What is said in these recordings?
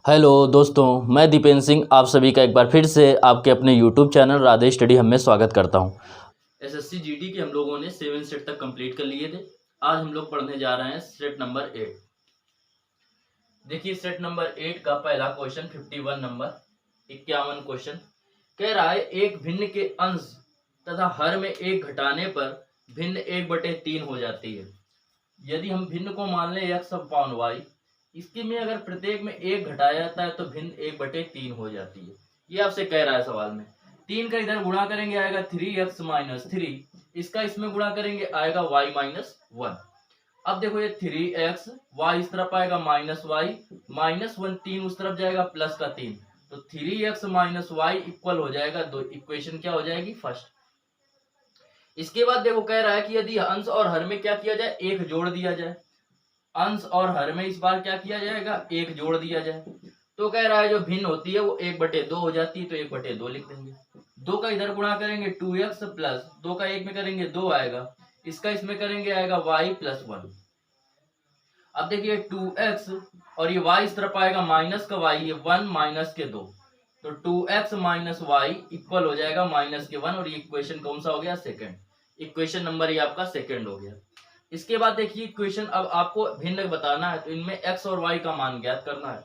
Hello दोस्तों, मैं दीपेंद्र सिंह आप सभी का एक बार फिर से आपके अपने यूट्यूब चैनल राधे स्टडी हम में स्वागत करता हूं। एसएससी जीडी के हम लोगों ने 7 सेट तक कंप्लीट कर लिए थे। आज हम लोग पढ़ने जा रहे हैं सेट नंबर 8। देखिए सेट नंबर 8 का पहला क्वेश्चन 51 नंबर 51 क्वेश्चन कह रहा है एक भिन्न के अंश तथा हर में एक घटाने पर भिन्न 1/3 हो जाती है। यदि हम भिन्न को मान लें x/y, इसके में अगर प्रत्येक में एक घटाया जाता है तो भिन्न 1/3 हो जाती है। ये आपसे कह रहा है सवाल में। 3 का इधर गुणा करेंगे आएगा 3x - 3, इसका इसमें गुणा करेंगे आएगा y - 1। अब देखो ये 3x, y इस तरफ आएगा -y, -1 3 उस तरफ जाएगा प्लस का 3, तो 3x - y इक्वल हो जाएगा 2। इक्वेशन क्या हो जाएगी? फर्स्ट। इसके बाद देखो कह रहा है कि यदि अंश और हर में क्या किया जाए, एक जोड़ दिया जाए। अंश और हर में इस बार क्या किया जाएगा, एक जोड़ दिया जाए। तो कह रहा है जो भिन्न होती है वो 1/2 हो जाती है, तो 1/2 लिख देंगे। 2 का इधर गुणा करेंगे 2x प्लस 2 का 1 में करेंगे 2 आएगा, इसका इसमें करेंगे आएगा y + 1। अब देखिए 2x और ये y इस तरफ आएगा माइनस का y, ये 1 माइनस के 2, तो 2x - y इक्वल हो जाएगा -1, और ये इक्वेशन कौन सा हो गया? सेकंड। इक्वेशन नंबर ये आपका सेकंड हो गया। इसके बाद देखिए इक्वेशन अब आपको भिन्न बताना है, तो इनमें x और y का मान ज्ञात करना है।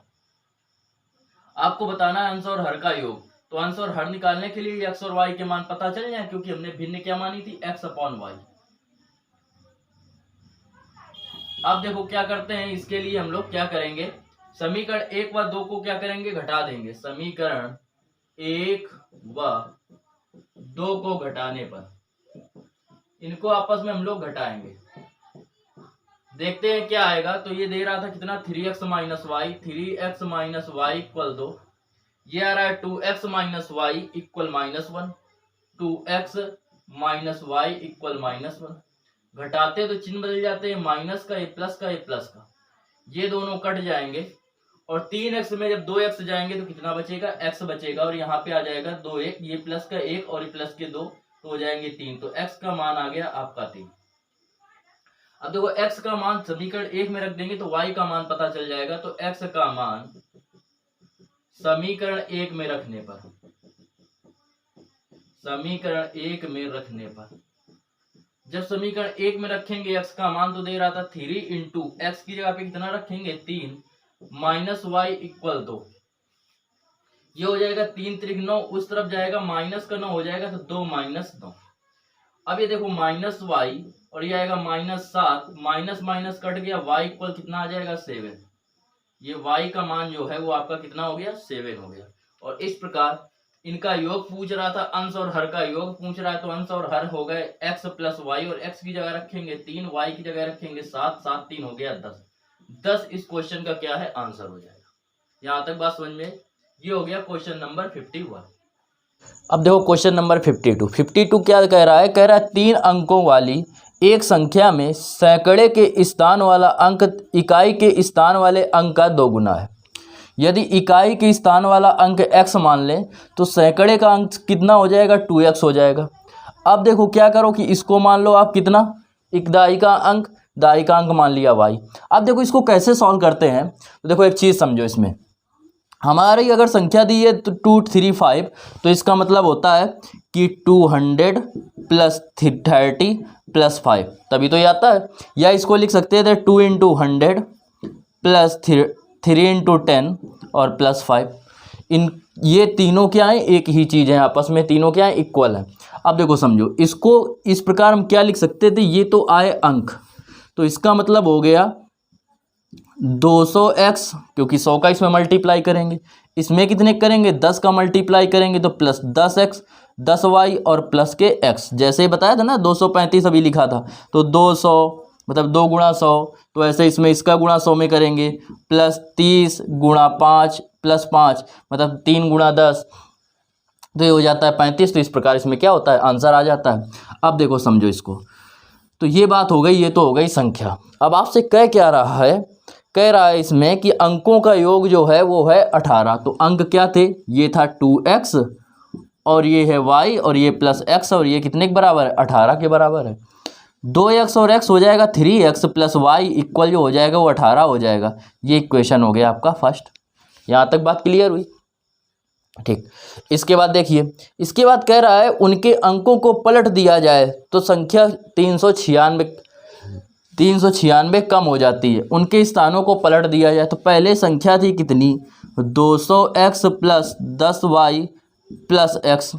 आपको बताना है अंश और हर का योग, तो अंश और हर निकालने के लिए x और y के मान पता चल जाए, क्योंकि हमने भिन्न क्या मानी थी? x/y। अब देखो क्या करते हैं, इसके लिए हम लोग क्या करेंगे, समीकरण 1 व 2 को क्या करेंगे? घटा देंगे। समीकरण 1 व 2 को घटाने पर इनको आपस में हम लोग घटाएंगे। देखते हैं क्या आएगा। तो ये दे रहा था कितना? 3x - y, 3x - y = 2। ये आ रहा है 2x - y = -1, 2x - y = -1। घटाते तो चिन्ह बदल जाते हैं, माइनस का ये प्लस का, ये प्लस का, ये दोनों कट जाएंगे। और 3x में जब 2x जाएंगे तो कितना बचेगा? x बचेगा, और यहाँ पे आ जाएगा 2x, ये प्लस का 1 और ये प्लस के 2, तो हो जाएंगे 3। तो x का मान आ गया आपका 3। अब देखो x का मान समीकरण 1 में रख देंगे तो y का मान पता चल जाएगा। तो x का मान समीकरण 1 में रखने पर, समीकरण 1 में रखने पर, जब समीकरण 1 में रखेंगे x का मान, तो दे रहा था 3 × x की जगह पे कितना रखेंगे? 3 -y = 2। ये हो जाएगा 3 × 9, उस तरफ जाएगा माइनस का 9 हो जाएगा, तो 2 - 9। अब ये देखो -y और ये आएगा -7, माइनस माइनस कट गया, y इक्वल कितना आ जाएगा? 7। ये y का मान जो है वो आपका कितना हो गया? 7 हो गया। और इस प्रकार इनका योग पूछ रहा था, अंश और हर का योग पूछ रहा है, तो अंश और हर हो गए x + y, और x की जगह रखेंगे 3, y की जगह रखेंगे 7, 7 3 हो गया 10। 10 इस क्वेश्चन का क्या है? आंसर हो जाएगा। यहाँ तक बात समझ में? ये हो गया क्वेश्चन नंबर 51। अब देखो क्वेश्चन नंबर 52 क्या कह रहा है? कह रहा है 3 अंकों वाली एक संख्या में सैकड़े के स्थान वाला अंक इकाई के स्थान वाले अंक का 2 गुना है। यदि इकाई के स्थान वाला अंक x मान लें तो सैकड़े का अंक कितना हो जाएगा? 2x हो जाएगा। अब देखो क्या करो कि इसको मान लो आप कितना, एक दाई का अंक मान लिया y। अब देखो इसको कैसे सॉल्व करते हैं, तो देखो एक चीज़ समझो, इसमें हमारी अगर संख्या दी है तो 235, तो इसका मतलब होता है कि 200 + 30 + 5, तभी तो ये आता है। या इसको लिख सकते थे 2 × 100 + 3 × 10 और +5। इन ये तीनों क्या है? एक ही चीज़ है, आपस में तीनों क्या है? इक्वल है। अब देखो समझो, इसको इस प्रकार हम क्या लिख सकते थे, ये तो आए अंक, तो इसका मतलब हो गया 200x, क्योंकि 100 का इसमें मल्टीप्लाई करेंगे, इसमें कितने करेंगे? 10 का मल्टीप्लाई करेंगे, तो प्लस 10x, 10y और प्लस के x, जैसे ही बताया था ना 235 अभी लिखा था, तो 200 मतलब 2 × 100, तो ऐसे इसमें इसका गुणा 100 में करेंगे, प्लस 30 × 5 + 5 मतलब 3 × 10, तो ये हो जाता है 35। तो इस प्रकार इसमें क्या होता है? आंसर आ जाता है। अब देखो समझो इसको, तो ये बात हो गई, ये तो हो गई संख्या। अब आपसे कह क्या रहा है? कह रहा है इसमें कि अंकों का योग जो है वो है 18। तो अंक क्या थे? ये था 2x और ये है y और ये प्लस x, और ये कितने के बराबर है? 18 के बराबर है। 2x और x हो जाएगा 3x + y इक्वल जो हो जाएगा वो 18 हो जाएगा। ये इक्वेशन हो गया आपका फर्स्ट। यहाँ तक बात क्लियर हुई? ठीक। इसके बाद देखिए, इसके बाद कह रहा है उनके अंकों को पलट दिया जाए तो संख्या 396 कम हो जाती है। उनके स्थानों को पलट दिया जाए तो पहले संख्या थी कितनी, 200x plus 10y plus x।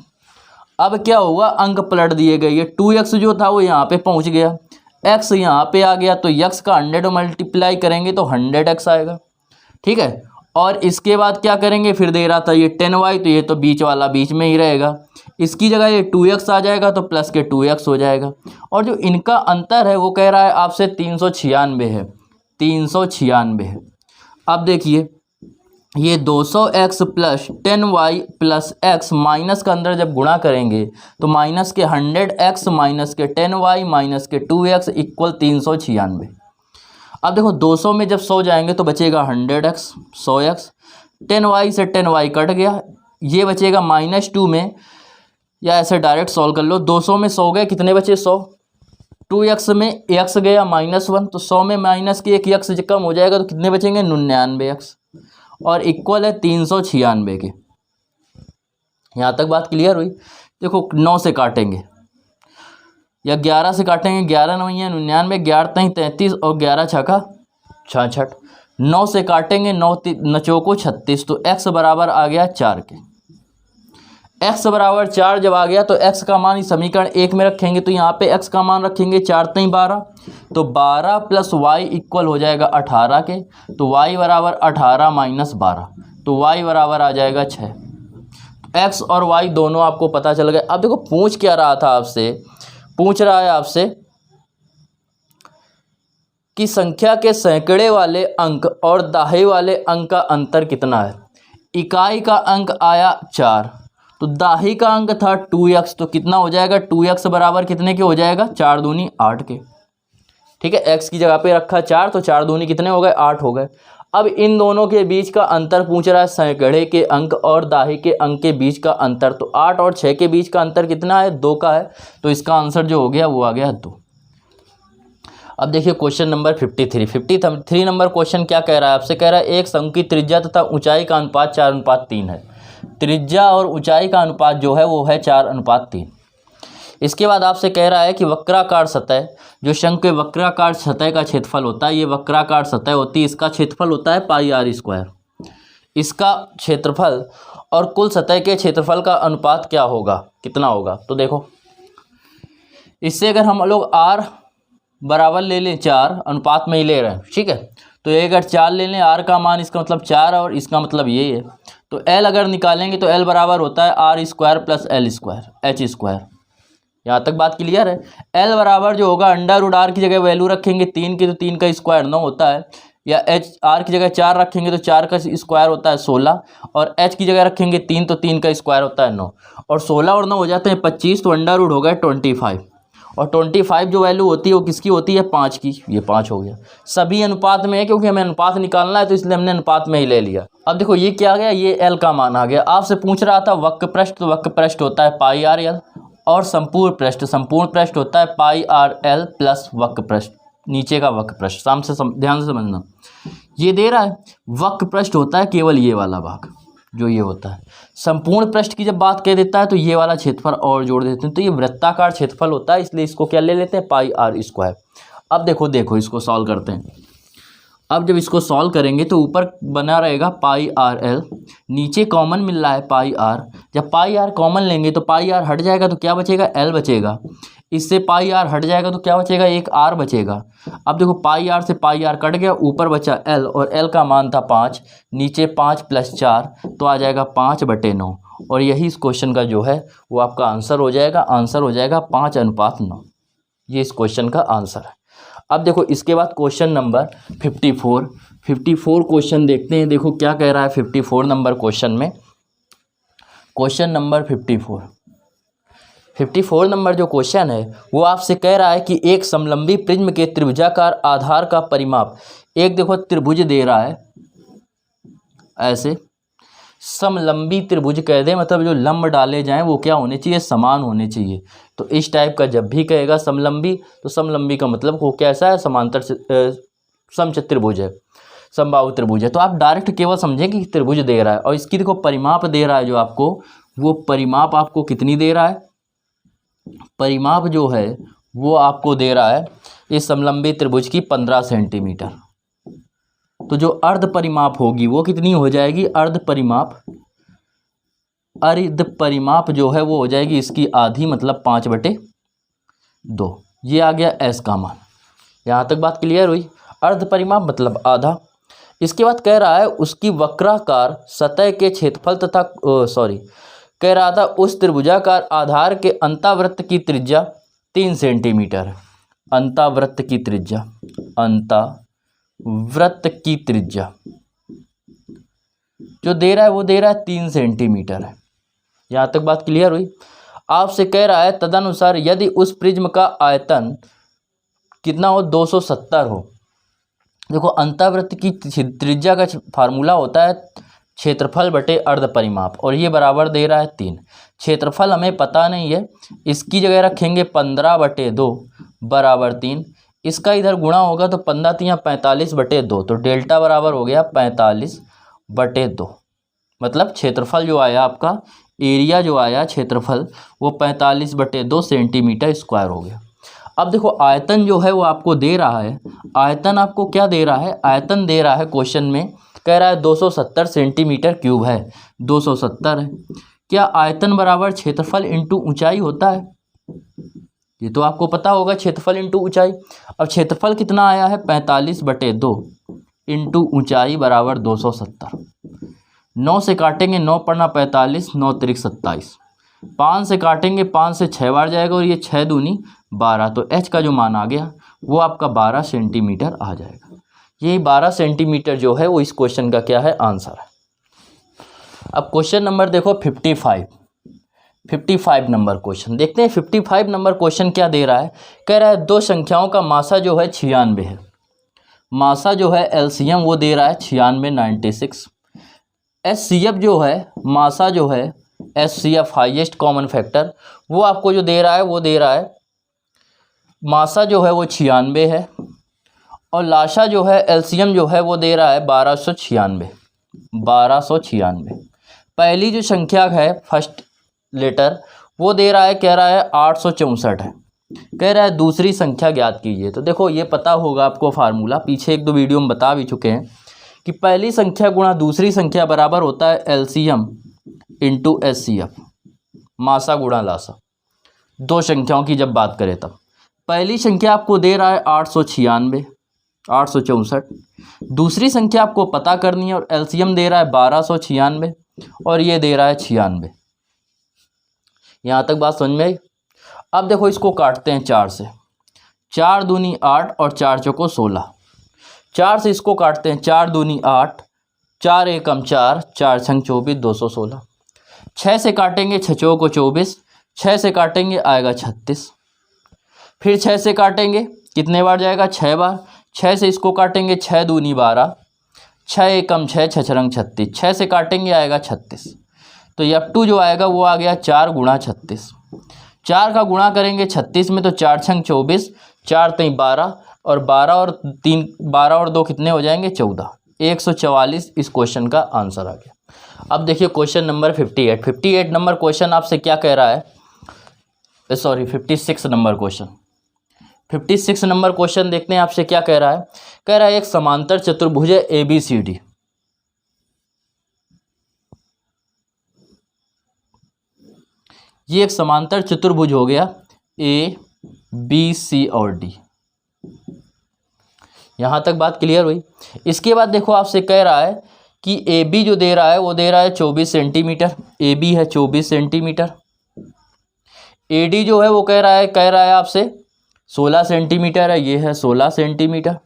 अब क्या हुआ, अंक पलट दिए गए, ये 2x जो था वो यहाँ पे पहुँच गया, x यहाँ पे आ गया, तो x का 100 मल्टीप्लाई करेंगे तो 100x आएगा। ठीक है, और इसके बाद क्या करेंगे, फिर दे रहा था ये 10y, तो ये तो बीच वाला बीच में ही रहेगा, इसकी जगह ये 2x आ जाएगा तो प्लस के 2x हो जाएगा। और जो इनका अंतर है वो कह रहा है आपसे 396 है, 396 है। अब देखिए ये 200x plus 10y plus x minus का अंदर जब गुणा करेंगे तो माइनस के 100x माइनस के 10y माइनस के 2x इक्वल 396। अब देखो 200 में जब 100 जाएंगे तो बचेगा 100x 100x, 10y से 10y कट गया, ये बचेगा -2 में, या ऐसे डायरेक्ट सॉल्व कर लो, 200 में 100 गए, कितने बचे 100, 2x में x गया -1, तो 100 में माइनस के एक x कम हो जाएगा तो कितने बचेंगे 99x, और इक्वल है 396 के। यहाँ तक बात क्लियर हुई? देखो 9 से काटेंगे या 11 से काटेंगे, 11 9 या 99, 11 3 33 और 11 छक्का 66, 9 से काटेंगे, 9 नचोको 36, तो x बराबर आ गया 4 के। x बराबर 4 जब आ गया तो x का मान इस समीकरण 1 में रखेंगे, तो यहाँ पे x का मान रखेंगे 4 3 12, तो 12 प्लस y इक्वल हो जाएगा 18 के, तो y बराबर 18 माइनस 12, तो y बराबर आ जाएगा 6। x और y दोनों आपको पता चल गए। अब देखो पूछ क्या रहा था आपसे, पूछ रहा है आपसे कि संख्या के सैकड़े वाले अंक और दाहे वाले अंक का अंतर कितना है। इकाई का अंक आया 4, तो दाही का अंक था 2x, तो कितना हो जाएगा, 2x बराबर कितने के हो जाएगा, 4 दूनी 8 के। ठीक है, x की जगह पे रखा 4, तो 4 दूनी कितने हो गए, 8 हो गए। अब इन दोनों के बीच का अंतर पूछ रहा है, सैकड़े के अंक और दाहे के अंक के बीच का अंतर, तो 8 और 6 के बीच का अंतर कितना है, 2 का है, तो इसका आंसर जो हो गया वो आ गया 2। अब देखिए क्वेश्चन नंबर 53 नंबर क्वेश्चन क्या कह रहा है आपसे, कह रहा है एक शंकु की त्रिज्या तथा ऊंचाई का अनुपात 4:3 है। त्रिज्या और ऊंचाई का अनुपात जो है वो है 4:3। इसके बाद आपसे कह रहा है कि वक्राकार सतह, जो शंकु के वक्राकार सतह का क्षेत्रफल होता है, ये वक्राकार सतह होती है, इसका क्षेत्रफल होता है πr²। इसका क्षेत्रफल और कुल सतह के क्षेत्रफल का अनुपात क्या होगा, कितना होगा, तो देखो इससे अगर हम लोग r बराबर ले लें 4, अनुपात में ही ले रहे हैं, ठीक है, तो ये अगर 4 ले लें, r का मान इसका मतलब 4 और इसका मतलब ये है, तो l अगर निकालेंगे तो l बराबर होता है r² प्लस l² h²। यहाँ तक बात क्लियर है। l बराबर जो होगा √r की जगह वैल्यू रखेंगे 3 की, तो 3 का स्क्वायर 9 होता है, या r की जगह 4 रखेंगे तो 4 का स्क्वायर होता है 16, और h की जगह रखेंगे 3 तो 3 का स्क्वायर होता है 9, और 16 और 9 हो जाते हैं 25, तो √ हो गया 25, और 25 जो वैल्यू होती है वो किसकी होती है, 5 की, ये 5 हो गया। सभी अनुपात में है क्योंकि हमें अनुपात निकालना है, तो इसलिए हमने अनुपात में ही ले लिया। अब देखो ये क्या आ गया, ये l का मान आ गया। आपसे पूछ रहा था वक्र पृष्ठ, तो वक्र पृष्ठ होता है πrl, और संपूर्ण पृष्ठ होता है πrl प्लस वक्र पृष्ठ, नीचे का वक्र पृष्ठ। ध्यान से समझना, ये दे रहा है वक्र पृष्ठ होता है केवल ये वाला भाग जो ये होता है। संपूर्ण पृष्ठ की जब बात कह देता है तो ये वाला क्षेत्रफल और जोड़ देते हैं, तो ये वृत्ताकार क्षेत्रफल होता है, इसलिए इसको क्या ले लेते हैं, πr²। अब देखो इसको सॉल्व करते हैं। अब जब इसको सॉल्व करेंगे तो ऊपर बना रहेगा πrl, नीचे कॉमन मिल रहा है πr, जब πr कॉमन लेंगे तो πr हट जाएगा तो क्या बचेगा, l बचेगा, इससे πr हट जाएगा तो क्या बचेगा, एक r बचेगा। अब देखो πr से πr कट गया, ऊपर बचा l, और l का मान था 5, नीचे 5 + 4 तो आ जाएगा 5/9, और यही इस क्वेश्चन का जो है वो आपका आंसर हो जाएगा। आंसर हो जाएगा 5:9, ये इस क्वेश्चन का आंसर है। अब देखो इसके बाद क्वेश्चन नंबर 54 क्वेश्चन देखते हैं। देखो क्या कह रहा है 54 नंबर क्वेश्चन में। क्वेश्चन नंबर 54 नंबर जो क्वेश्चन है वो आपसे कह रहा है कि एक समलंबी प्रिज्म के त्रिभुजाकार आधार का परिमाप, एक देखो त्रिभुज दे रहा है, ऐसे समलंबी त्रिभुज कह दे, मतलब जो लंब डाले जाएं वो क्या होने चाहिए, समान होने चाहिए। तो इस टाइप का जब भी कहेगा समलंबी, तो समलंबी का मतलब वो कैसा है, समांतर समचतुर्भुज है। समबाहु त्रिभुज है। तो आप डायरेक्ट केवल समझें कि त्रिभुज दे रहा है, और इसकी देखो परिमाप दे रहा है जो आपको, वो परिमाप आपको कितनी दे रहा है, परिमाप जो है वो आपको दे रहा है इस समलंबी त्रिभुज की 15 सेंटीमीटर। तो जो अर्ध परिमाप होगी वो कितनी हो जाएगी, अर्ध परिमाप जो है वो हो जाएगी इसकी आधी, मतलब 5/2। ये आ गया एस का मान। यहाँ तक बात क्लियर हुई। अर्ध परिमाप मतलब आधा। इसके बाद कह रहा है उसकी वक्राकार सतह के क्षेत्रफल तथा कह रहा था उस त्रिभुजाकार आधार के अंतावृत्त की त्रिज्या 3 सेंटीमीटर है। अंतावृत्त की त्रिज्या जो दे रहा है वो दे रहा है 3 सेंटीमीटर है। यहाँ तक बात क्लियर हुई। आपसे कह रहा है तदनुसार यदि उस प्रिज्म का आयतन कितना हो, 270 हो। देखो अंतावृत्त की त्रिज्या का फार्मूला होता है क्षेत्रफल बटे अर्ध परिमाप, और ये बराबर दे रहा है 3। क्षेत्रफल हमें पता नहीं है, इसकी जगह रखेंगे 15/2 बराबर 3। इसका इधर गुणा होगा तो 15 3 45/2, तो डेल्टा बराबर हो गया 45/2। मतलब क्षेत्रफल जो आया आपका, एरिया जो आया क्षेत्रफल, वो 45/2 सेंटीमीटर स्क्वायर हो गया। अब देखो आयतन जो है वो आपको दे रहा है, आयतन आपको क्या दे रहा है, आयतन दे रहा है क्वेश्चन में, कह रहा है 270 सेंटीमीटर क्यूब है, 270 है। क्या आयतन बराबर क्षेत्रफल इंटू ऊंचाई होता है, ये तो आपको पता होगा, क्षेत्रफल इंटू ऊंचाई। अब क्षेत्रफल कितना आया है, 45/2 इंटू ऊंचाई बराबर 270। 9 से काटेंगे 9 पढ़ना 45, 9 त्रिक 27। 5 से काटेंगे 5 से 6 बार जाएगा, और ये 6 दूनी 12, तो एच का जो मान आ गया वो आपका 12 सेंटीमीटर आ जाएगा। यही 12 सेंटीमीटर जो है वो इस क्वेश्चन का क्या है, आंसर है। अब क्वेश्चन नंबर देखो 55 नंबर क्वेश्चन देखते हैं। 55 नंबर क्वेश्चन क्या दे रहा है, कह रहा है दो संख्याओं का मासा जो है 96 है। मासा जो है एलसीएम वो दे रहा है 96 96। एचसीएफ जो है, मासा जो है एचसीएफ हाईएस्ट कॉमन फैक्टर, वो आपको जो दे रहा है वो दे रहा है मासा जो है वो 96 है, और लाशा जो है एलसीएम जो है वो दे रहा है 1296। पहली जो संख्या है फर्स्ट लेटर वो दे रहा है, कह रहा है 864 है। कह रहा है दूसरी संख्या ज्ञात कीजिए। तो देखो ये पता होगा आपको फार्मूला, पीछे 1-2 वीडियो में बता भी चुके हैं कि पहली संख्या गुणा दूसरी संख्या बराबर होता है एलसीएम इंटू एचसीएफ, मासा गुणा लासा। दो संख्याओं की जब बात करें तब पहली संख्या आपको दे रहा है 864, दूसरी संख्या आपको पता करनी है, और एलसीएम दे रहा है 1296 और ये दे रहा है 96। यहाँ तक बात समझ में आई। अब देखो इसको काटते हैं 4 से, 4 दूनी 8 और 4 चौको 16। 4 से इसको काटते हैं, 4 दूनी 8, 4 एकम 4, 4 छंग 24, 216। 6 से काटेंगे 6 चौको 24, 6 से काटेंगे आएगा 36। फिर 6 से काटेंगे कितने बार जाएगा, 6 बार। 6 से इसको काटेंगे 6 दूनी 12, 6 एकम 6, 6 रंग 36। 6 से काटेंगे आएगा 36। तो F2 जो आएगा वो आ गया 4 गुणा 36। 4 का गुणा करेंगे 36 में तो 4 छंग 24, 4 3 12, और 12 और 2 कितने हो जाएंगे, 14। 144 इस क्वेश्चन का आंसर आ गया। अब देखिए क्वेश्चन नंबर 58 नंबर क्वेश्चन आपसे क्या कह रहा है, 56 नंबर क्वेश्चन। 56 नंबर क्वेश्चन देखते हैं आपसे क्या कह रहा है। कह रहा है एक समांतर चतुर्भुज है ABCD, ये एक समांतर चतुर्भुज हो गया ABC और D। यहाँ तक बात क्लियर हुई। इसके बाद देखो आपसे कह रहा है कि AB जो दे रहा है वो दे रहा है 24 सेंटीमीटर, AB है 24 सेंटीमीटर। AD जो है वो कह रहा है आपसे 16 सेंटीमीटर है, ये है 16 सेंटीमीटर।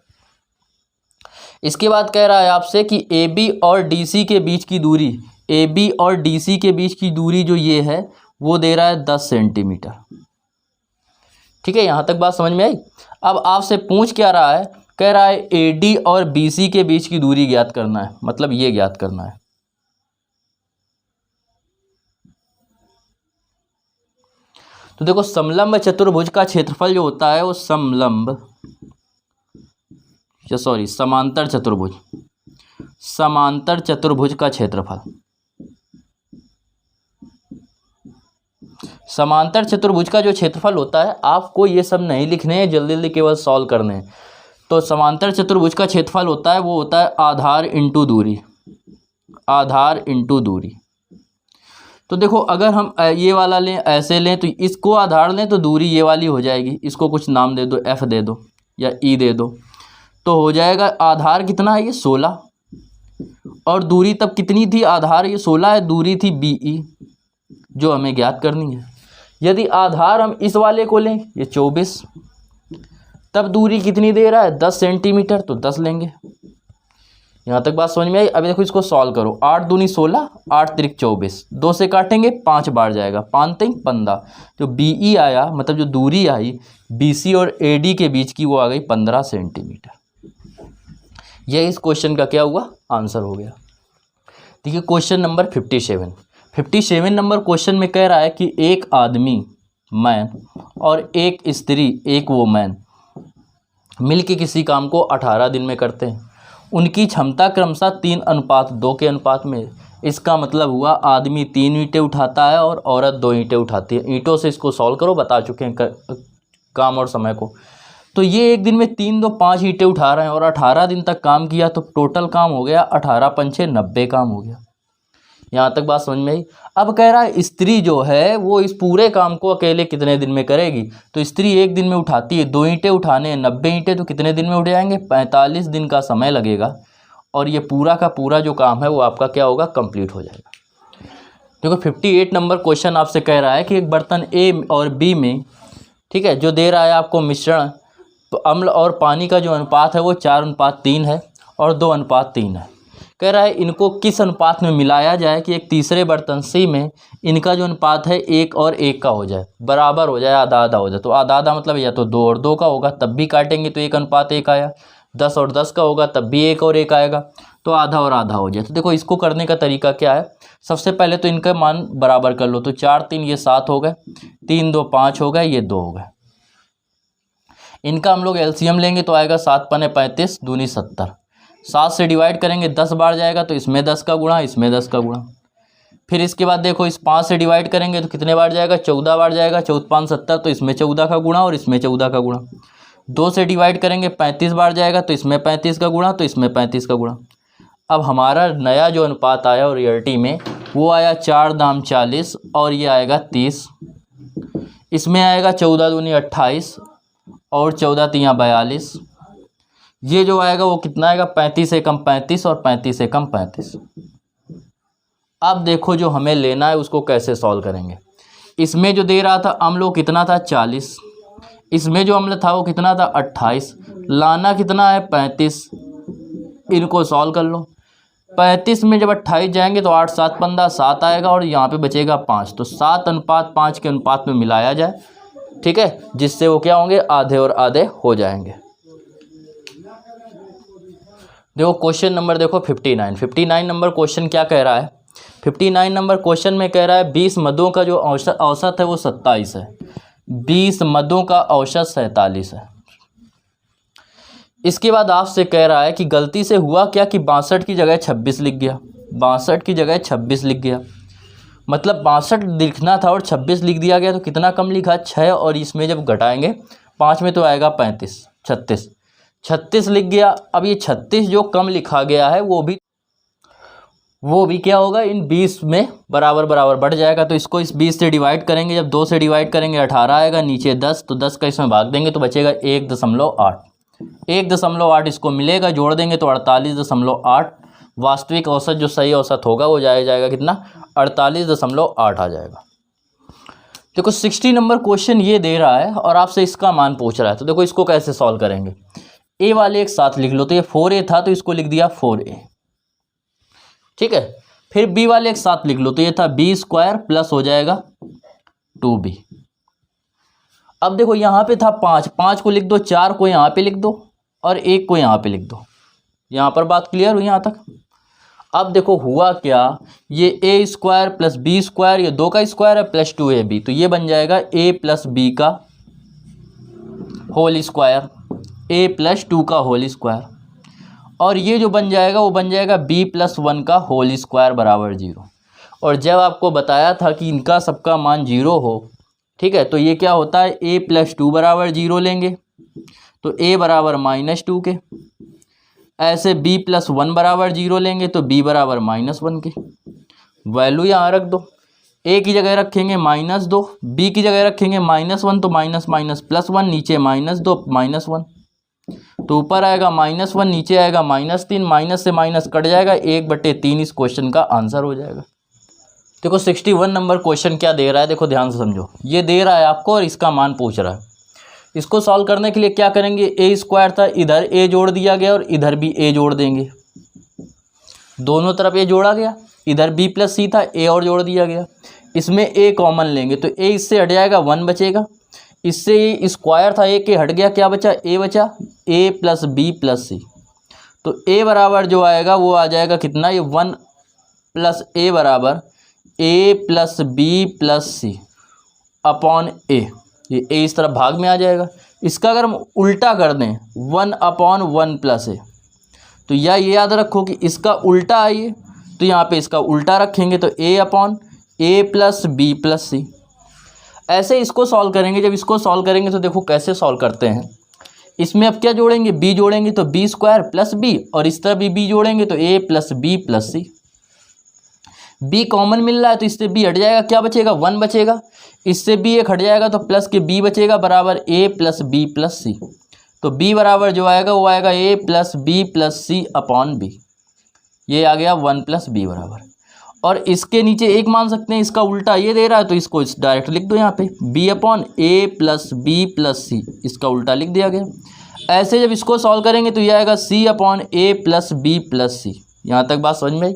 इसके बाद कह रहा है आपसे कि AB और DC के बीच की दूरी, AB और DC के बीच की दूरी जो ये है वो दे रहा है 10 सेंटीमीटर। ठीक है, यहाँ तक बात समझ में आई। अब आपसे पूछ क्या रहा है, कह रहा है AD और BC के बीच की दूरी ज्ञात करना है, मतलब ये ज्ञात करना है। तो देखो समलंब चतुर्भुज का क्षेत्रफल जो होता है वो समांतर चतुर्भुज, समांतर चतुर्भुज का क्षेत्रफल। समांतर चतुर्भुज का जो क्षेत्रफल होता है, आपको ये सब नहीं लिखने हैं, जल्दी जल्दी केवल सॉल्व करने हैं। तो समांतर चतुर्भुज का क्षेत्रफल होता है, वो होता है आधार इंटू दूरी, आधार इंटू दूरी। तो देखो अगर हम ये वाला लें, ऐसे लें, तो इसको आधार लें तो दूरी ये वाली हो जाएगी, इसको कुछ नाम दे दो, F दे दो या E दे दो, तो हो जाएगा आधार कितना है, ये 16, और दूरी तब कितनी थी, आधार ये 16 है, दूरी थी BE जो हमें ज्ञात करनी है। यदि आधार हम इस वाले को लें, ये 24, तब दूरी कितनी दे रहा है, 10 सेंटीमीटर, तो 10 लेंगे। यहाँ तक बात समझ में आई। अभी देखो इसको सॉल्व करो, 8 दूनी 16, 8 त्रिक 24, 2 से काटेंगे 5 बार जाएगा, 5 3 15, जो BE आया, मतलब जो दूरी आई BC और AD के बीच की, वो आ गई 15 सेंटीमीटर। यह इस क्वेश्चन का क्या हुआ, आंसर हो गया। देखिए क्वेश्चन नंबर 57 नंबर क्वेश्चन में कह रहा है कि एक आदमी मैन और एक स्त्री एक वोमैन मिलके किसी काम को 18 दिन में करते हैं। उनकी क्षमता क्रमशः 3:2 के अनुपात में। इसका मतलब हुआ आदमी 3 ईंटें उठाता है और औरत 2 ईंटें उठाती है। ईंटों से इसको सॉल्व करो, बता चुके हैं काम और समय को। तो ये एक दिन में 3 2 5 ईंटें उठा रहे हैं और 18 दिन तक काम किया, तो टोटल काम हो गया 18 पंचे 90 काम हो गया। यहाँ तक बात समझ में आई। अब कह रहा है स्त्री जो है वो इस पूरे काम को अकेले कितने दिन में करेगी। तो स्त्री एक दिन में उठाती है, 2 ईंटें उठाने 90 ईंटें, तो कितने दिन में उठ जाएंगे, 45 दिन का समय लगेगा, और ये पूरा का पूरा जो काम है वो आपका क्या होगा, कंप्लीट हो जाएगा। देखो 58 नंबर क्वेश्चन आपसे कह रहा है कि एक बर्तन ए और बी में, ठीक है, जो दे रहा है आपको मिश्रण, तो अम्ल और पानी का जो अनुपात है वो 4:3 है और 2:3 है। कह रहा है इनको किस अनुपात में मिलाया जाए कि एक तीसरे बर्तन सी में इनका जो अनुपात है 1 और 1 का हो जाए, बराबर हो जाए, आधा आधा हो जाए। तो आधा आधा मतलब या तो 2 और 2 का होगा, तब भी काटेंगे तो 1:1 आया। 10 और 10 का होगा, तब भी 1 और 1 आएगा, तो आधा और आधा हो जाए। तो देखो इसको करने का तरीका क्या है, सबसे पहले तो इनका मान बराबर कर लो। तो 4 3 ये 7 हो गए, 3 2 5 हो गए, ये 2 हो गए। इनका हम लोग एलसीएम लेंगे तो आएगा 7 पने 35 दूनी 70। 7 से डिवाइड करेंगे 10 बार जाएगा, तो इसमें 10 का गुणा, इसमें 10 का गुणा। फिर इसके बाद देखो इस 5 से डिवाइड करेंगे तो कितने बार जाएगा, 14 बार जाएगा। 14 5 70, तो इसमें 14 का गुणा और इसमें 14 का गुणा। 2 से डिवाइड करेंगे 35 बार जाएगा, तो इसमें 35 का गुणा, तो इसमें 35 का गुणा। अब हमारा नया जो अनुपात आया और रियलिटी में वो आया 4 दाम 40 और ये आएगा 30। इसमें आएगा 14 दूनी 28 और 14 तियाँ 42। ये जो आएगा वो कितना आएगा, 35 से कम 35 और 35 से कम 35। अब देखो जो हमें लेना है उसको कैसे सॉल्व करेंगे। इसमें जो दे रहा था अम्ल वो कितना था, 40। इसमें जो अम्ल था वो कितना था, 28। लाना कितना है, 35। इनको सॉल्व कर लो। 35 में जब 28 जाएंगे तो 8 7 15 7 आएगा और यहाँ पे बचेगा 5। तो 7:5 के अनुपात में मिलाया जाए, ठीक है, जिससे वो क्या होंगे, आधे और आधे हो जाएंगे। देखो क्वेश्चन नंबर देखो 59 नंबर क्वेश्चन क्या कह रहा है। 59 नंबर क्वेश्चन में कह रहा है 20 मदों का जो औसत है वो 27 है। 20 मदों का औसत 47 है। इसके बाद आपसे कह रहा है कि गलती से हुआ क्या कि 62 की जगह 26 लिख गया। 62 की जगह 26 लिख गया, मतलब 62 लिखना था और 26 लिख दिया गया। तो कितना कम लिखा, 6, और इसमें जब घटाएंगे 5 में तो आएगा 35, 36 लिख गया। अब ये 36 जो कम लिखा गया है वो भी क्या होगा, इन 20 में बराबर बराबर बढ़ जाएगा। तो इसको इस 20 से डिवाइड करेंगे, जब 2 से डिवाइड करेंगे 18 आएगा, नीचे 10, तो 10 का इसमें भाग देंगे तो बचेगा 1.8। 1.8 इसको मिलेगा, जोड़ देंगे तो 48.8। वास्तविक औसत जो सही औसत होगा वो जाएगा कितना, 48.8 आ जाएगा। देखो 60 नंबर क्वेश्चन ये दे रहा है और आपसे इसका मान पूछ रहा है। तो देखो इसको कैसे सॉल्व करेंगे। ए वाले एक साथ लिख लो, तो ये 4a था तो इसको लिख दिया 4a, ठीक है। फिर बी वाले एक साथ लिख लो, तो ये था b² प्लस हो जाएगा 2b। अब देखो यहाँ पे था 5 को लिख दो, 4 को यहाँ पे लिख दो और 1 को यहाँ पे लिख दो। यहाँ पर बात क्लियर हुई यहाँ तक। अब देखो हुआ क्या, ये a² प्लस b², ये 2 का स्क्वायर है, प्लस 2ab, तो ये बन जाएगा a प्लस b का होल स्क्वायर, a प्लस 2 का होल स्क्वायर। और ये जो बन जाएगा वो बन जाएगा b+1 का होल स्क्वायर बराबर 0। और जब आपको बताया था कि इनका सबका मान 0 हो, ठीक है, तो ये क्या होता है, a+2 बराबर 0 लेंगे तो a बराबर -2 के, ऐसे b+1 बराबर 0 लेंगे तो b बराबर -1 के। वैल्यू यहाँ रख दो, a की जगह रखेंगे -2, b की जगह रखेंगे -1 तो माइनस माइनस +1, नीचे -2 -1, तो ऊपर आएगा -1 नीचे आएगा -3, माइनस से माइनस कट जाएगा, 1/3 इस क्वेश्चन का आंसर हो जाएगा। देखो 61 नंबर क्वेश्चन क्या दे रहा है, देखो ध्यान से समझो। ये दे रहा है आपको और इसका मान पूछ रहा है। इसको सॉल्व करने के लिए क्या करेंगे, a² था, इधर a जोड़ दिया गया और इधर भी a जोड़ देंगे, दोनों तरफ a जोड़ा गया, इधर b+c था, a और जोड़ दिया गया, इसमें a कॉमन लेंगे तो a इससे हट जाएगा 1 बचेगा, इससे स्क्वायर था a के हट गया, क्या बचा, a बचा, a + b+c, तो a बराबर जो आएगा वो आ जाएगा कितना, ये 1 + a बराबर a + b+c अपॉन a, ये a इस तरफ भाग में आ जाएगा। इसका अगर हम उल्टा कर दें 1/1 + a, तो या ये याद रखो कि इसका उल्टा आइए तो यहाँ पे इसका उल्टा रखेंगे तो a + b+c। ऐसे इसको सॉल्व करेंगे, जब इसको सॉल्व करेंगे तो देखो कैसे सॉल्व करते हैं। इसमें अब क्या जोड़ेंगे, b जोड़ेंगे तो b² + b, और इस तरह भी b जोड़ेंगे तो a + b+c। b कॉमन मिल रहा है तो इससे b हट जाएगा, क्या बचेगा, 1 बचेगा, इससे b एक हट जाएगा तो प्लस के b बचेगा बराबर a + b+c, तो b बराबर जो आएगा वो आएगा a + b+c अपॉन b, ये आ गया 1 + b बराबर। और इसके नीचे एक मान सकते हैं, इसका उल्टा ये दे रहा है तो इसको डायरेक्ट लिख दो यहाँ पे, b अपॉन a + b+c, इसका उल्टा लिख दिया गया। ऐसे जब इसको सॉल्व करेंगे तो ये आएगा c अपॉन a + b+c। यहाँ तक बात समझ में आई।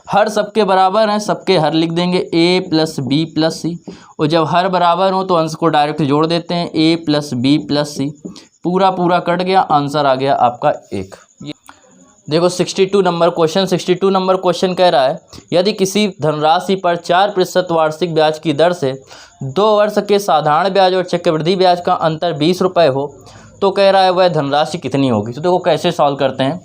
हर सबके बराबर हैं, सबके हर लिख देंगे a + b+c, और जब हर बराबर हो तो अंश को डायरेक्ट जोड़ देते हैं, a + b+c, पूरा पूरा कट गया, आंसर आ गया आपका 1। देखो 62 नंबर क्वेश्चन। 62 नंबर क्वेश्चन कह रहा है, यदि किसी धनराशि पर 4% वार्षिक ब्याज की दर से 2 वर्ष के साधारण ब्याज और चक्रवृद्धि ब्याज का अंतर 20 रुपये हो तो कह रहा है वह धनराशि कितनी होगी। तो देखो कैसे सॉल्व करते हैं।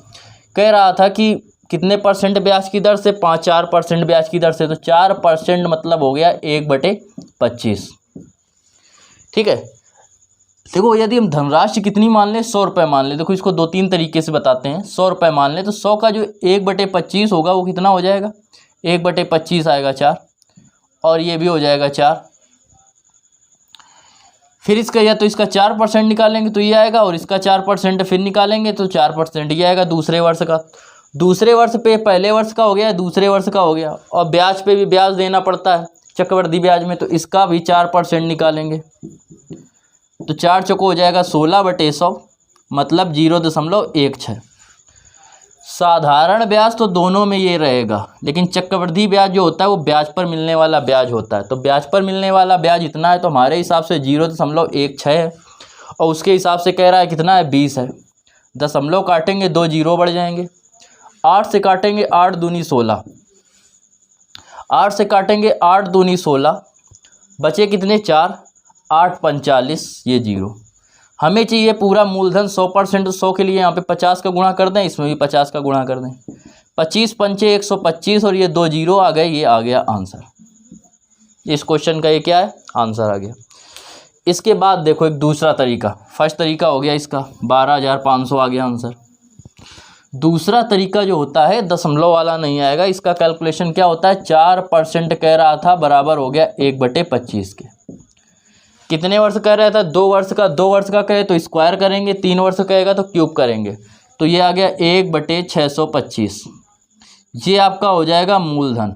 कह रहा था कि कितने % ब्याज की दर से, 4% ब्याज की दर से, तो 4% मतलब हो गया 1/25। ठीक है, देखो यदि हम धनराशि कितनी मान लें, 100 रुपये मान लें। देखो इसको 2-3 तरीके से बताते हैं। 100 रुपये मान लें तो 100 का जो 1/25 होगा वो कितना हो जाएगा, 1/25 आएगा 4, और ये भी हो जाएगा 4। फिर इसका या तो इसका 4% निकालेंगे तो ये आएगा, और इसका 4% फिर निकालेंगे तो 4% ये आएगा दूसरे वर्ष का। दूसरे वर्ष पे पहले वर्ष का हो गया, दूसरे वर्ष का हो गया, और ब्याज पे भी ब्याज देना पड़ता है चक्रवृद्धि ब्याज में, तो इसका भी 4% निकालेंगे तो 4 चौको हो जाएगा 16/100, मतलब 0.16। साधारण ब्याज तो दोनों में ये रहेगा, लेकिन चक्रवृद्धि ब्याज जो होता है वो ब्याज पर मिलने वाला ब्याज होता है, तो ब्याज पर मिलने वाला ब्याज इतना है, तो हमारे हिसाब से 0.16 है, और उसके हिसाब से कह रहा है कितना है, 20 है। दशमलव काटेंगे 2 0 बढ़ जाएंगे, 8 से काटेंगे 8 दूनी 16, 8 से काटेंगे 8 दूनी 16, बचे कितने 4, 8 45, ये 0। हमें चाहिए पूरा मूलधन 100%, 100 के लिए यहाँ पे 50 का गुणा कर दें, इसमें भी 50 का गुणा कर दें, 25 पंचे 125, और ये 2 0 आ गए, ये आ गया आंसर। इस क्वेश्चन का ये क्या है, आंसर आ गया। इसके बाद देखो एक दूसरा तरीका, फर्स्ट तरीका हो गया इसका 12,500 आ गया आंसर। दूसरा तरीका जो होता है दशमलव वाला नहीं आएगा, इसका कैलकुलेशन क्या होता है, 4% कह रहा था बराबर हो गया 1/25 के। कितने वर्ष कह रहा था, 2 वर्ष का, 2 वर्ष का कहे तो स्क्वायर करेंगे, 3 वर्ष कहेगा तो क्यूब करेंगे, तो ये आ गया 1/625, ये आपका हो जाएगा मूलधन।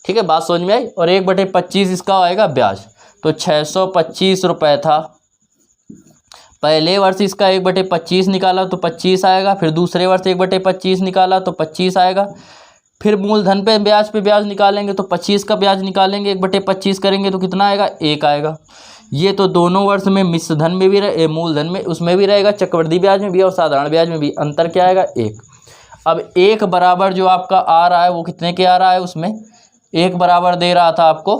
ठीक है, बात समझ में आई। और 1/25 इसका आएगा ब्याज, तो 625 रुपये था। पहले वर्ष इसका 1/25 निकाला तो 25 आएगा, फिर दूसरे वर्ष 1/25 निकाला तो 25 आएगा, फिर मूलधन पे ब्याज निकालेंगे तो 25 का ब्याज निकालेंगे, 1/25 करेंगे तो कितना आएगा, 1 आएगा। ये तो दोनों वर्ष में मिश्र धन में भी रहे, मूलधन में उसमें भी रहेगा, चक्रवृद्धि ब्याज में भी और साधारण ब्याज में भी। अंतर क्या आएगा, 1। अब 1 बराबर जो आपका आ रहा है वो कितने के आ रहा है, उसमें 1 बराबर दे रहा था आपको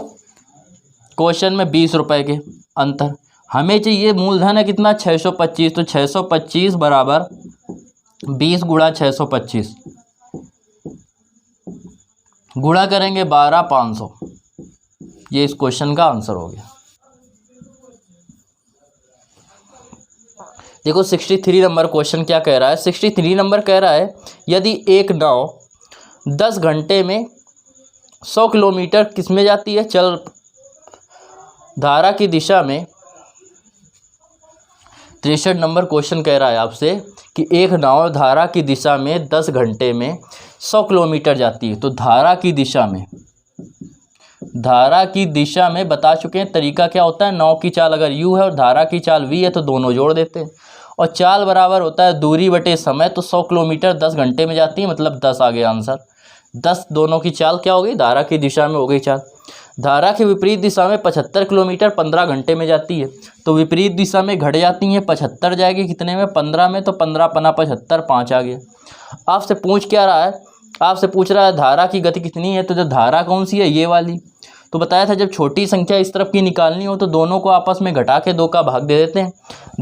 क्वेश्चन में 20 रुपये के अंतर, हमें चाहिए मूलधन है कितना 625, तो 625 बराबर 20 गुणा 625 गुणा करेंगे 12,500। ये इस क्वेश्चन का आंसर हो गया। देखो 63 नंबर क्वेश्चन क्या कह रहा है। 63 नंबर कह रहा है यदि एक नाव 10 घंटे में 100 किलोमीटर किस में जाती है, चल धारा की दिशा में। 63 नंबर क्वेश्चन कह रहा है आपसे कि एक नाव धारा की दिशा में 10 घंटे में 100 किलोमीटर जाती है। तो धारा की दिशा में बता चुके हैं तरीका क्या होता है। नाव की चाल अगर u है और धारा की चाल v है तो दोनों जोड़ देते हैं, और चाल बराबर होता है दूरी बटे समय। तो 100 किलोमीटर 10 घंटे में जाती है, मतलब 10 आ गया आंसर। 10 दोनों की चाल क्या हो गई, धारा की दिशा में हो गई चाल। धारा की विपरीत दिशा में 75 किलोमीटर 15 घंटे में जाती है, तो विपरीत दिशा में घट जाती हैं। 75 जाएगी कितने में, 15 में, तो 15 पना 75, 5 आ गया। आपसे पूछ क्या रहा है, आपसे पूछ रहा है धारा की गति कितनी है। तो जो धारा कौन सी है, ये वाली। तो बताया था जब छोटी संख्या इस तरफ की निकालनी हो तो दोनों को आपस में घटा के 2 का भाग दे देते हैं।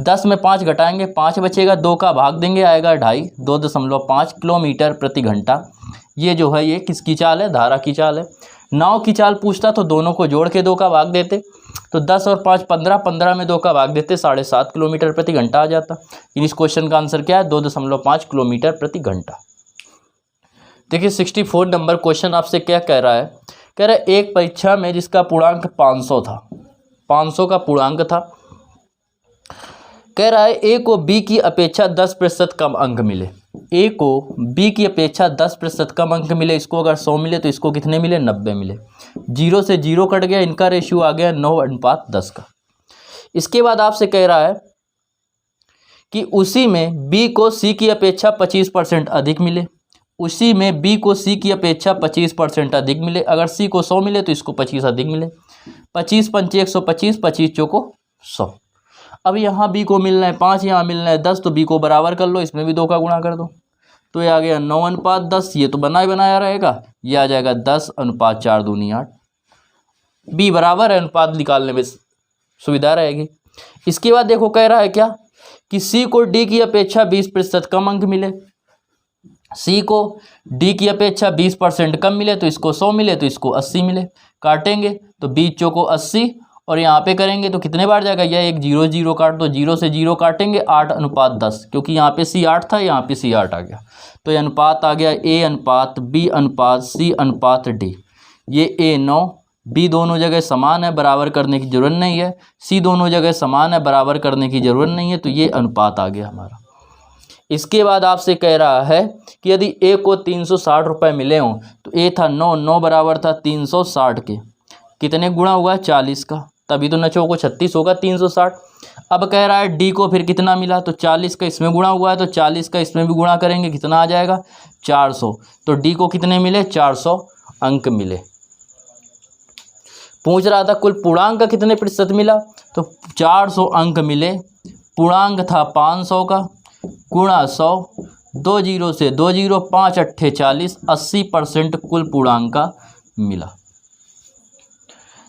10 में 5 घटाएंगे 5 बचेगा, 2 का भाग देंगे आएगा 2.5, 2.5 किलोमीटर प्रति घंटा। ये जो है ये किसकी चाल है, धारा की चाल है। नाव की चाल पूछता तो दोनों को जोड़ के 2 का भाग देते, तो 10 और 5 15, 15 में 2 का भाग देते 7.5 किलोमीटर प्रति घंटा आ जाता। इस क्वेश्चन का आंसर क्या है, 2.5 किलोमीटर प्रति घंटा। देखिए 64 नंबर क्वेश्चन आपसे क्या कह रहा है। कह रहा है एक परीक्षा में जिसका पूर्णांक 500 था, 500 का पूर्णांक था। कह रहा है ए को बी की अपेक्षा 10% कम अंक मिले। ए को बी की अपेक्षा 10% कम अंक मिले। इसको अगर 100 मिले तो इसको कितने मिले, 90 मिले। 0 से 0 कट गया, इनका रेशियो आ गया 9:10 का। इसके बाद आपसे कह रहा है कि उसी में बी को सी की अपेक्षा 25% अधिक मिले। उसी में बी को सी की अपेक्षा 25% अधिक मिले। अगर सी को 100 मिले तो इसको 25 अधिक मिले। 25 पंचे 125, 25 चौको 100। अब यहाँ बी को मिलना है 5, यहाँ मिलना है 10, तो बी को बराबर कर लो, इसमें भी 2 का गुणा कर दो। तो ये आ गया 9:10। ये तो बनाया रहेगा, ये आ जाएगा 10:4 दूनी 8। बी बराबर है, अनुपात निकालने में सुविधा रहेगी। इसके बाद देखो कह रहा है क्या कि सी को डी की अपेक्षा 20% कम अंक मिले। सी को डी की अपेक्षा 20% कम मिले, तो इसको 100 मिले तो इसको 80 मिले। काटेंगे तो 20 चौको 80, और यहाँ पे करेंगे तो कितने बार जाएगा, यह एक 0 0 काट दो, 0 से 0 काटेंगे 8:10, क्योंकि यहाँ पे सी 8 था, यहाँ पे सी 8 आ गया। तो ये अनुपात आ गया ए अनुपात बी अनुपात सी अनुपात डी। ये ए 9, बी दोनों जगह समान है, बराबर करने की जरूरत नहीं है। सी दोनों जगह समान है, बराबर करने की जरूरत नहीं है। तो ये अनुपात आ गया हमारा। इसके बाद आपसे कह रहा है कि यदि ए को 360 रुपये मिले हों, तो ए था 9, 9 बराबर था 360 के कितने गुणा हुआ, 40 का। तभी तो 9 चौको 36 होगा 360। अब कह रहा है डी को फिर कितना मिला, तो 40 का इसमें गुणा हुआ है, तो 40 का इसमें भी गुणा करेंगे, कितना आ जाएगा 400। तो डी को कितने मिले, 400 अंक मिले। पूछ रहा था कुल पूर्णांक कितने प्रतिशत मिला, तो 400 अंक मिले। पूर्णांक था 500 का, गुणा 100, 2 0 से 2 0, 5 8 40, 80% कुल पूर्णांक का मिला।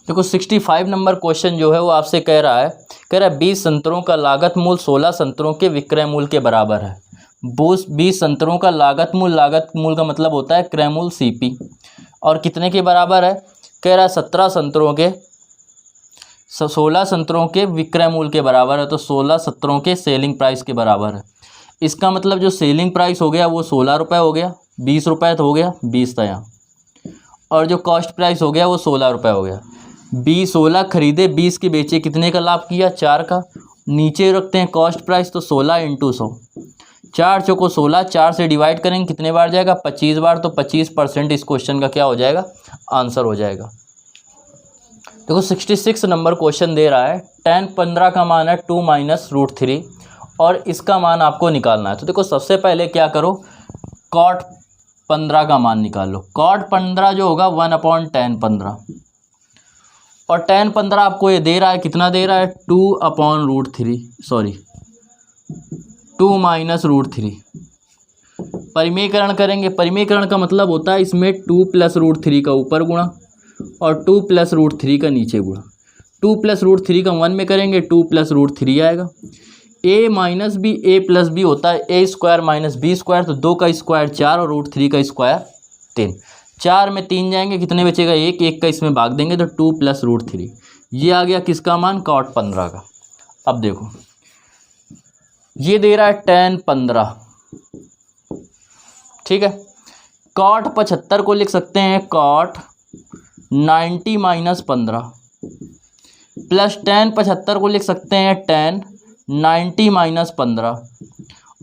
देखो 65 नंबर क्वेश्चन जो है वो आपसे कह रहा है 20 संतरों का लागत मूल्य 16 संतरों के विक्रय मूल्य के बराबर है। 20 संतरों का लागत मूल्य का मतलब होता है क्रय मूल्य CP, और कितने के बराबर है, कह रहा है 16 संतरों के विक्रय मूल्य के बराबर है। तो 16 संतरों के सेलिंग प्राइस के बराबर है। इसका मतलब जो सेलिंग प्राइस हो गया वो 16 रुपये हो गया, 20 रुपये तो हो गया, 20 था यहाँ, और जो कॉस्ट प्राइस हो गया वो 16 रुपये हो गया। 16 खरीदे, 20 के बेचे, कितने का लाभ किया, 4 का। नीचे रखते हैं कॉस्ट प्राइस, तो 16 × 100, 4 चौको 16, 4 से डिवाइड करेंगे कितने बार जाएगा, 25 बार। तो 25% इस क्वेश्चन का क्या हो जाएगा, आंसर हो जाएगा। देखो 66 नंबर क्वेश्चन दे रहा है tan 15 का मान है 2 - √3 और इसका मान आपको निकालना है। तो देखो सबसे पहले क्या करो, cot 15 का मान निकाल लो। cot 15 जो होगा 1/tan 15, और tan 15 आपको ये दे रहा है, कितना दे रहा है, 2/√3, सॉरी 2 - √3। परिमेयकरण करेंगे, परिमेयकरण का मतलब होता है इसमें 2 + √3 का ऊपर गुणा और 2 + √3 का नीचे गुणा। 2 प्लस रूट थ्री का 1 में करेंगे 2 प्लस रूट थ्री आएगा। a minus b a plus b होता है a square minus b square, तो 2 का स्क्वायर 4 और रूट थ्री का स्क्वायर 3। 4 में 3 जाएंगे, कितने बचेगा 1, 1 का इसमें भाग देंगे तो 2 प्लस रूट थ्री। ये आ गया किसका मान, cot 15 का। अब देखो ये दे रहा है tan 15, ठीक है। cot 75 को लिख सकते हैं cot 90 माइनस 15 प्लस tan 75 को लिख सकते हैं tan 90 माइनस 15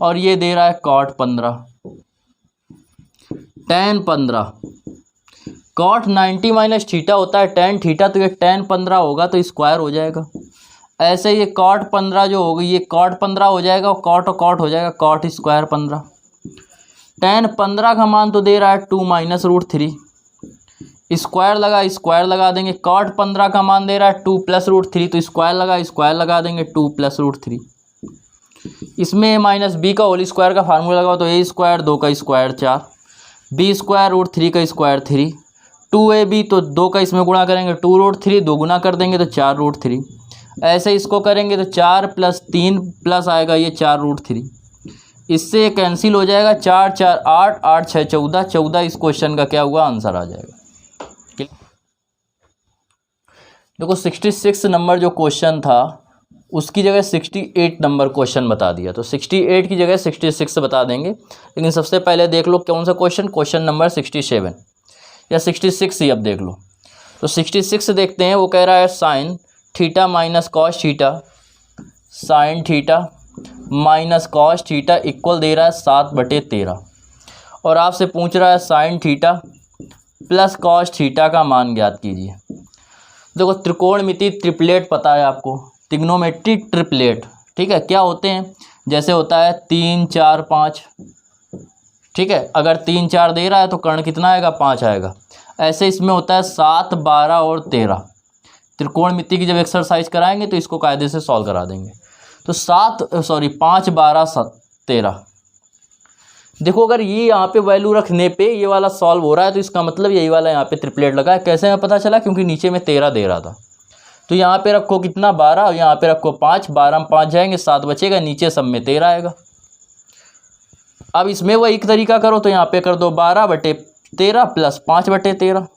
और ये दे रहा है cot 15 tan 15। cot 90 minus theta होता है tan थीटा, तो ये tan 15 होगा तो स्क्वायर हो जाएगा। ऐसे ये cot 15 जो होगी ये cot 15 हो जाएगा और cot हो जाएगा cot स्क्वायर 15। tan 15 का मान तो दे रहा है 2 माइनस रूट थ्री, स्क्वायर लगा देंगे। cot 15 का मान दे रहा है 2 प्लस रूट थ्री, तो स्क्वायर लगा देंगे 2 प्लस रूट थ्री। इसमें माइनस बी का होल स्क्वायर का फार्मूला लगाओ तो ए स्क्वायर 2 का square 4, b square root three का स्क्वायर 3, 2ab तो 2 का इसमें गुणा करेंगे 2 रूट थ्री, 2 गुना कर देंगे तो 4 रूट थ्री। ऐसे इसको करेंगे तो 4 प्लस 3 प्लस आएगा ये 4 रूट थ्री, इससे कैंसिल हो जाएगा। 4 4 8, 8 6 14, 14 इस क्वेश्चन का क्या हुआ आंसर आ जाएगा। देखो 66 नंबर जो क्वेश्चन था उसकी जगह 68 नंबर क्वेश्चन बता दिया, तो 68 की जगह 66 बता देंगे। लेकिन सबसे पहले देख लो कौन सा क्वेश्चन नंबर 67 या 66 ही अब देख लो। तो 66 देखते हैं, वो कह रहा है sine theta minus cos theta, sine theta minus cos theta equal दे रहा है 7/13 और आपसे पूछ रहा है sine theta plus cos theta का मान ज्ञात कीजिए। देखो त्रिकोणमिति ट्रिपलेट पता है आपको, ट्रिग्नोमेट्रिक ट्रिपलेट, ठीक है। क्या होते हैं, जैसे होता है 3 4 5, ठीक है। अगर 3 4 दे रहा है तो कर्ण कितना आएगा 5 आएगा। ऐसे इसमें होता है 7 12 और 13। त्रिकोणमिति की जब एक्सरसाइज कराएंगे तो इसको कायदे से सॉल्व करा देंगे। तो 5 12 13। देखो अगर ये यहाँ पे वैल्यू रखने पे ये वाला सॉल्व हो रहा है तो इसका मतलब यही वाला यहाँ पे ट्रिपलेट लगा है। कैसे हमें पता चला, क्योंकि नीचे में 13 दे रहा था। तो यहाँ पे रखो कितना 12 और यहाँ पे रखो 5, 12 में 5 जाएंगे 7 बचेगा, नीचे सब में 13 आएगा। अब इसमें वही एक तरीका करो, तो यहाँ पे कर दो 12/13 प्लस 5/13,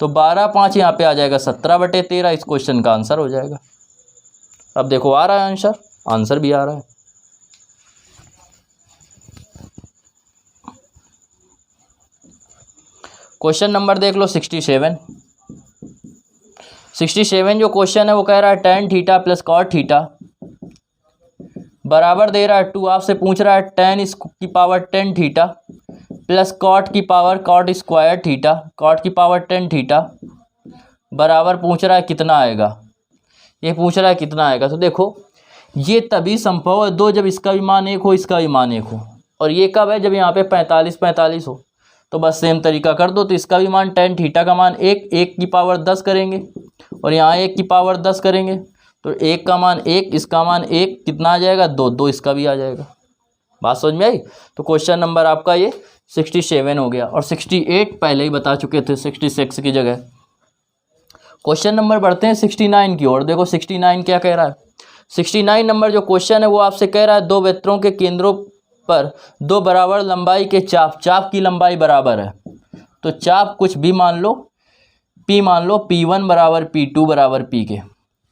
तो 12 5 यहाँ पे आ जाएगा 17/13। इस क्वेश्चन का आंसर हो जाएगा। अब देखो आ रहा है आंसर भी आ रहा है। क्वेश्चन नंबर देख लो 67 जो क्वेश्चन है वो कह रहा है tan theta plus cot theta बराबर दे रहा है 2। आपसे पूछ रहा है tan की पावर 10 थीटा प्लस कॉट की power cot square theta, cot की पावर 10 थीटा बराबर पूछ रहा है कितना आएगा। ये पूछ रहा है कितना आएगा। तो देखो ये तभी संभव है दो, जब इसका भी मान 1 हो इसका भी मान 1 हो। और ये कब है, जब यहाँ पे 45 45 हो। तो बस सेम तरीका कर दो। तो इसका भी मान tan थीटा का मान 1 की पावर 10 करेंगे और यहाँ 1 की पावर 10 करेंगे। तो 1 का मान 1, इसका मान 1, कितना आ जाएगा 2, 2 इसका भी आ जाएगा। बात समझ में आई। तो क्वेश्चन नंबर आपका ये 67 हो गया और 68 पहले ही बता चुके थे 66 की जगह। क्वेश्चन नंबर बढ़ते हैं 69 की ओर। देखो 69 क्या कह रहा है। 69 नंबर जो क्वेश्चन है वो आपसे कह रहा है दो वृत्तों के केंद्रों पर दो बराबर लंबाई के चाप की लंबाई बराबर है। तो चाप कुछ भी मान लो, P मान लो, P1 बराबर P2 बराबर P के,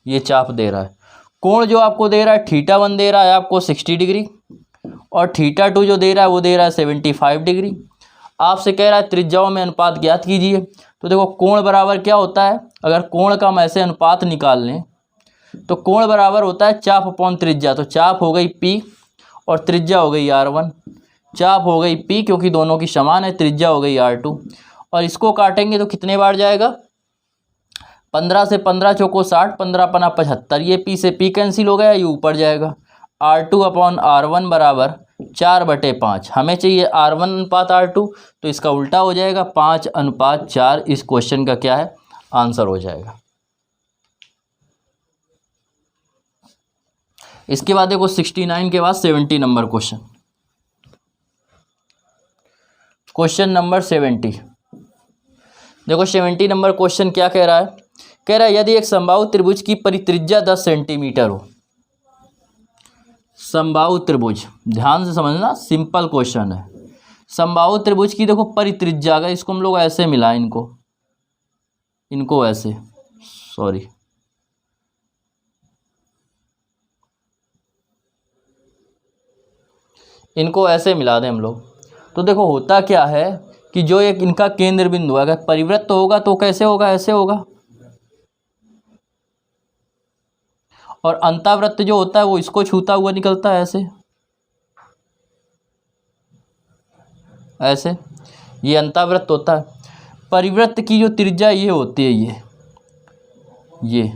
ये चाप दे रहा है। कोण जो आपको दे रहा है θ1 दे रहा है आपको 60 डिग्री और θ2 जो दे रहा है वो दे रहा है 75 डिग्री। आपसे कह रहा है त्रिज्याओं में अनुपात ज्ञात कीजिए। तो देखो कोण बराबर क्या होता है, अगर कोण का हम ऐसे अनुपात निकाल लें तो कोण बराबर होता है चाप अपॉन त्रिज्या। तो चाप हो गई P और त्रिज्या हो गई R1। चाप हो गई P क्योंकि दोनों की समान है, त्रिज्या हो गई R2। और इसको काटेंगे तो कितने बार जाएगा, 15 से 15 चौको 60, 15 पना 75। ये P से P कैंसिल हो गया, ये ऊपर जाएगा। R2 अपॉन R1 बराबर 4/5। हमें चाहिए R1 अनुपात R2, तो इसका उल्टा हो जाएगा 5:4। इस क्वेश्चन का क्या है आंसर हो जाएगा। इसके बाद देखो 69 के बाद 70 नंबर क्वेश्चन। Question number 70। देखो 70 नंबर क्वेश्चन क्या कह रहा है कह रहा है यदि एक समबाहु त्रिभुज की परित्रिज्या 10 सेंटीमीटर हो, समबाहु त्रिभुज, ध्यान से समझना, सिंपल क्वेश्चन है। समबाहु त्रिभुज की देखो परित्रिज्या, अगर इसको हम लोग ऐसे मिलाएं, इनको ऐसे, सॉरी, इनको ऐसे मिला दें हम लोग, तो देखो होता क्या है कि जो एक इनका केंद्र बिंदु है, अगर परिवृत्त होगा तो कैसे होगा, ऐसे होगा, और अंतःवृत्त जो होता है वो इसको छूता हुआ निकलता है, ऐसे ऐसे, ये अंतःवृत्त होता है। परिवृत्त की जो त्रिज्या ये होती है, ये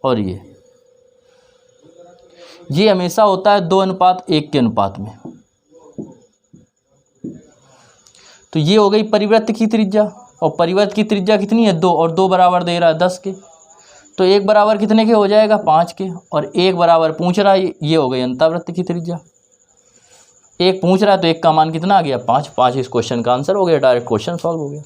और ये हमेशा होता है 2:1 के अनुपात में। तो ये हो गई परिवृत्त की त्रिज्या, और परिवृत्त की त्रिज्या कितनी है, 2, और 2 बराबर दे रहा है 10 के, तो 1 बराबर कितने के हो जाएगा, 5 के, और 1 बराबर पूछ रहा है, ये हो गई अंतःवृत्त की त्रिज्या। 1 पूछ रहा है तो 1 का मान कितना आ गया, 5, इस क्वेश्चन का आंसर हो गया, डायरेक्ट क्वेश्चन सॉल्व हो गया।